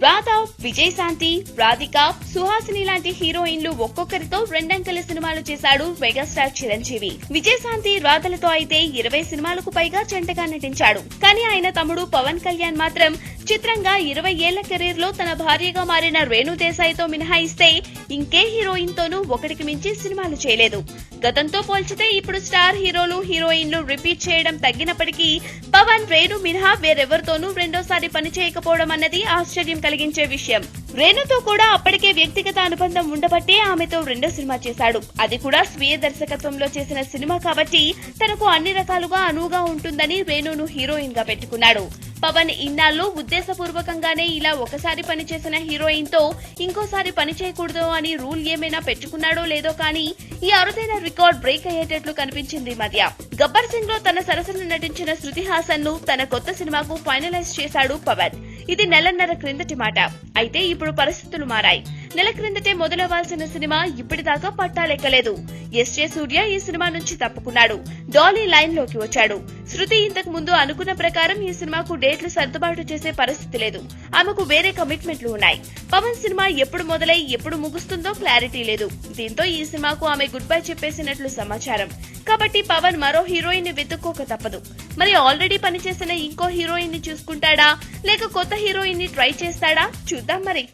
రాధా, విజయశాంతి, రాధిక, సుహాసిని లాంటి హీరోయిన్లు ఒక్కొక్కరితో రెండంకెల సినిమాలు చేశాడు మెగాస్టార్ చిరంజీవి. విజయశాంతి, రాధలతో అయితే 20 సినిమాలకు పైగా జంటగా నటించాడు. కానీ ఆయన తమ్ముడు పవన్ కళ్యాణ్ మాత్రం చిత్రంగా 20 ఏళ్ల కెరీర్ లో తన భార్యగా మారిన రేణు దేశాయ్తో మినహాయిస్తే ఇంకే హీరోయిన్ తోనూ ఒకటికి మించి సినిమాలు చేయలేదు. గతంతో పోల్చితే ఇప్పుడు స్టార్ హీరోలు, హీరోయిన్లు రిపీట్ చేయడం తగ్గినప్పటికీ పవన్, రేణు మినహా వేరెవరితోనూ రెండోసారి పని చేయకపోవడం అన్నది ఆశ్చర్యం కలిగించే విషయం. రేణుతో కూడా అప్పటికే వ్యక్తిగత అనుబంధం ఉండబట్టే ఆమెతో రెండో సినిమా చేశాడు. అది కూడా స్వీయ దర్శకత్వంలో చేసిన సినిమా కాబట్టి తనకు అన్ని రకాలుగా అనువుగా ఉంటుందని రేణును హీరోయిన్ గా పెట్టుకున్నాడు. పవన్ ఇన్నాళ్ళు ఉద్దేశపూర్వకంగానే ఇలా ఒకసారి పనిచేసిన హీరోయిన్ తో ఇంకోసారి పని చేయకూడదు అని రూల్ ఏమైనా పెట్టుకున్నాడో లేదో కానీ ఈ అరుదైన రికార్డ్ బ్రేక్ అయ్యేటట్లు కనిపించింది మధ్య. గబ్బర్ సింగ్ లో తన సరసన నటించిన శృతి హాసన్ ను తన కొత్త సినిమాకు ఫైనలైజ్ చేశాడు పవన్. ఇది నెలన్నర క్రిందటి మాట. అయితే ఇప్పుడు పరిస్థితులు మారాయి. నెల క్రిందటే మొదలవ్వాల్సిన సినిమా ఇప్పటిదాకా పట్టాలెక్కలేదు. ఎస్జే సూర్య ఈ సినిమా నుంచి తప్పుకున్నాడు. డాలీ లైన్ లోకి వచ్చాడు. శృతి ఇంతకు ముందు అనుకున్న ప్రకారం ఈ సినిమాకు డేట్లు సర్దుబాటు చేసే పరిస్థితి లేదు. ఆమెకు వేరే కమిట్మెంట్లు ఉన్నాయి. పవన్ సినిమా ఎప్పుడు మొదలై ఎప్పుడు ముగుస్తుందో క్లారిటీ లేదు. దీంతో ఈ సినిమాకు ఆమె గుడ్ బై చెప్పేసినట్లు సమాచారం. కాబట్టి పవన్ మరో హీరోయిన్ ని వెతుక్కోక తప్పదు. మరి ఆల్రెడీ పనిచేసిన ఇంకో హీరోయిన్ ని చూసుకుంటాడా లేక కొత్త హీరోయిన్ ని ట్రై చేస్తాడా చూద్దాం మరి.